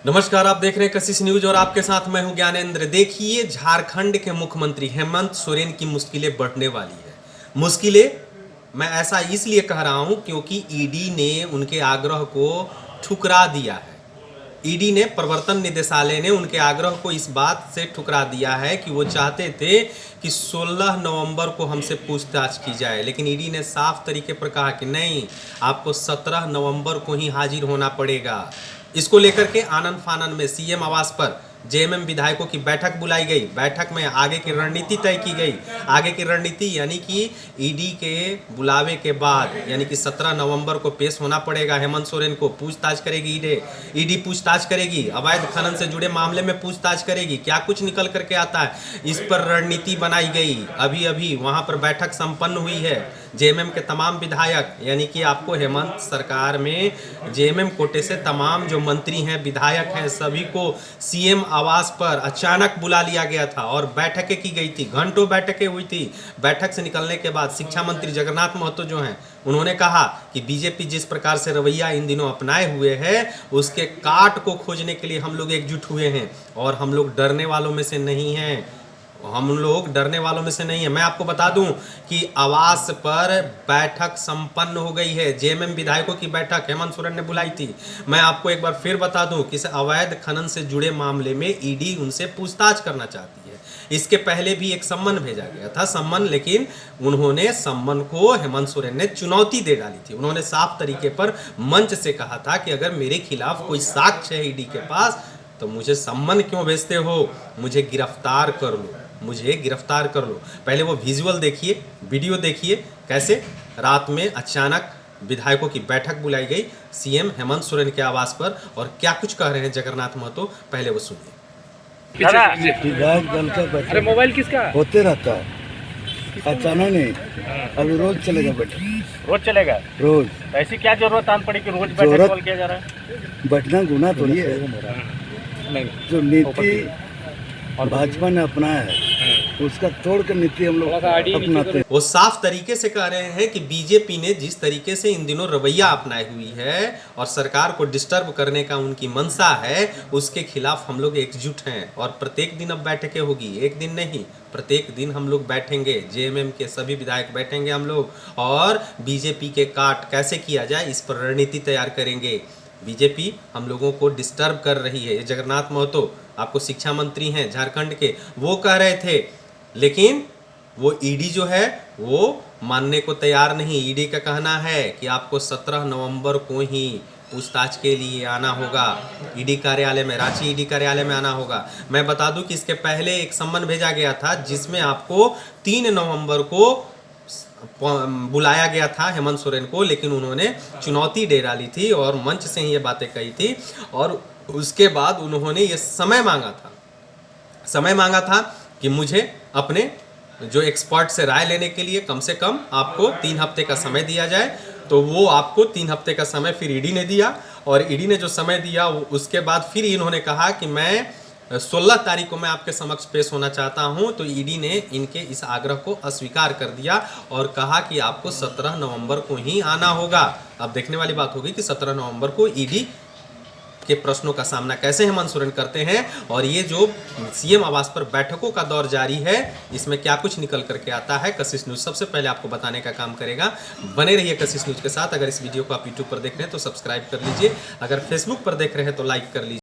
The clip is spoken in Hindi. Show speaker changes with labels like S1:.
S1: नमस्कार, आप देख रहे हैं कशिश न्यूज और आपके साथ मैं हूं ज्ञानेंद्र। देखिए, झारखंड के मुख्यमंत्री हेमंत सोरेन की मुश्किलें बढ़ने वाली है। मुश्किलें मैं ऐसा इसलिए कह रहा हूं क्योंकि ईडी ने उनके आग्रह को ठुकरा दिया है। ईडी ने, प्रवर्तन निदेशालय ने उनके आग्रह को इस बात से ठुकरा दिया है कि वो चाहते थे कि 16 नवंबर को हमसे पूछताछ की जाए, लेकिन ईडी ने साफ तरीके पर कहा कि नहीं, आपको 17 नवंबर को ही हाजिर होना पड़ेगा। इसको लेकर के आनन फानन में सीएम आवास पर जेएमएम विधायकों की बैठक बुलाई गई। बैठक में आगे की रणनीति तय की गई। आगे की रणनीति यानी कि ईडी के बुलावे के बाद यानी कि 17 नवंबर को पेश होना पड़ेगा हेमंत सोरेन को। पूछताछ करेगी ईडी पूछताछ करेगी, अवैध खनन से जुड़े मामले में पूछताछ करेगी। क्या कुछ निकल करके आता है, इस पर रणनीति बनाई गई। अभी अभी वहां पर बैठक संपन्न हुई है। जेएमएम के तमाम विधायक यानी कि आपको हेमंत सरकार में जेएमएम कोटे से तमाम जो मंत्री हैं, विधायक हैं, सभी को सीएम आवास पर अचानक बुला लिया गया था और बैठकें की गई थी। घंटों बैठकें हुई थी। बैठक से निकलने के बाद शिक्षा मंत्री जगन्नाथ महतो जो हैं, उन्होंने कहा कि बीजेपी जिस प्रकार से रवैया इन दिनों अपनाए हुए है, उसके काट को खोजने के लिए हम लोग एकजुट हुए हैं और हम लोग डरने वालों में से नहीं हैं। मैं आपको बता दूं कि आवास पर बैठक संपन्न हो गई है। जेएमएम विधायकों की बैठक हेमंत सोरेन ने बुलाई थी। मैं आपको एक बार फिर बता दूं कि इस अवैध खनन से जुड़े मामले में ईडी उनसे पूछताछ करना चाहती है। इसके पहले भी एक सम्मन भेजा गया था, लेकिन उन्होंने सम्मन को हेमंत सोरेन ने चुनौती दे डाली थी। उन्होंने साफ तरीके पर मंच से कहा था कि अगर मेरे खिलाफ कोई साक्ष्य है ईडी के पास तो मुझे सम्मन क्यों भेजते हो, मुझे गिरफ्तार कर लो। पहले वो विजुअल देखिए, वीडियो देखिए, कैसे रात में अचानक विधायकों की बैठक बुलाई गई सीएम हेमंत सोरेन के आवास पर और क्या कुछ कह रहे हैं जगन्नाथ महतो, पहले वो सुनिए।
S2: विधायक दल का बैठक
S3: मोबाइल किसका
S2: होते रहता है, अचानक नहीं। अभी रोज चलेगा बैठक,
S3: रोज चलेगा
S2: रोज।
S3: ऐसी क्या जरूरत आन पड़ी कि रोज बैठक कॉल किया जा रहा है?
S2: बैठना गुना थोड़ी है।
S3: नहीं,
S2: जो नीति भाजपा ने अपनाया है उसका तोड़ कर नीति हम लोग अपनाते हैं।
S1: वो साफ तरीके से कह रहे हैं कि बीजेपी ने जिस तरीके से इन दिनों रवैया अपनाई हुई है और सरकार को डिस्टर्ब करने का उनकी मंशा है, उसके खिलाफ हम लोग एकजुट हैं और प्रत्येक दिन अब बैठकें होगी। एक दिन नहीं, प्रत्येक दिन हम लोग बैठेंगे। जेएमएम के सभी विधायक बैठेंगे हम लोग और बीजेपी के काट कैसे किया जाए इस पर रणनीति तैयार करेंगे। बीजेपी हम लोगों को डिस्टर्ब कर रही है। ये जगन्नाथ महतो आपको शिक्षा मंत्री हैं झारखंड के, वो कह रहे थे, लेकिन वो ईडी जो है वो मानने को तैयार नहीं। ईडी का कहना है कि आपको 17 नवंबर को ही पूछताछ के लिए आना होगा ईडी कार्यालय में, रांची ईडी कार्यालय में आना होगा। मैं बता दूं कि इसके पहले एक सम्मन भेजा गया था जिसमें आपको 3 नवंबर को बुलाया गया था हेमंत सोरेन को, लेकिन उन्होंने चुनौती दे डाली थी और मंच से ही ये बातें कही थी और उसके बाद उन्होंने ये समय मांगा था कि मुझे अपने जो एक्सपर्ट से राय लेने के लिए कम से कम आपको 3 हफ्ते का समय दिया जाए। तो वो आपको 3 हफ्ते का समय फिर ईडी ने दिया और ईडी ने जो समय दिया उसके बाद फिर इन्होंने कहा कि मैं 16 तारीख को मैं आपके समक्ष पेश होना चाहता हूं। तो ईडी ने इनके इस आग्रह को अस्वीकार कर दिया और कहा कि आपको 17 नवंबर को ही आना होगा। अब देखने वाली बात होगी कि 17 नवंबर को ईडी के प्रश्नों का सामना कैसे हेमंत सोरेन करते हैं और ये जो सीएम आवास पर बैठकों का दौर जारी है, इसमें क्या कुछ निकल करके आता है। कशिश न्यूज सबसे पहले आपको बताने का काम करेगा। बने रहिए कशिश न्यूज के साथ। अगर इस वीडियो को आप यूट्यूब पर देख रहे हैं तो सब्सक्राइब कर लीजिए, अगर फेसबुक पर देख रहे हैं तो लाइक कर लीजिए।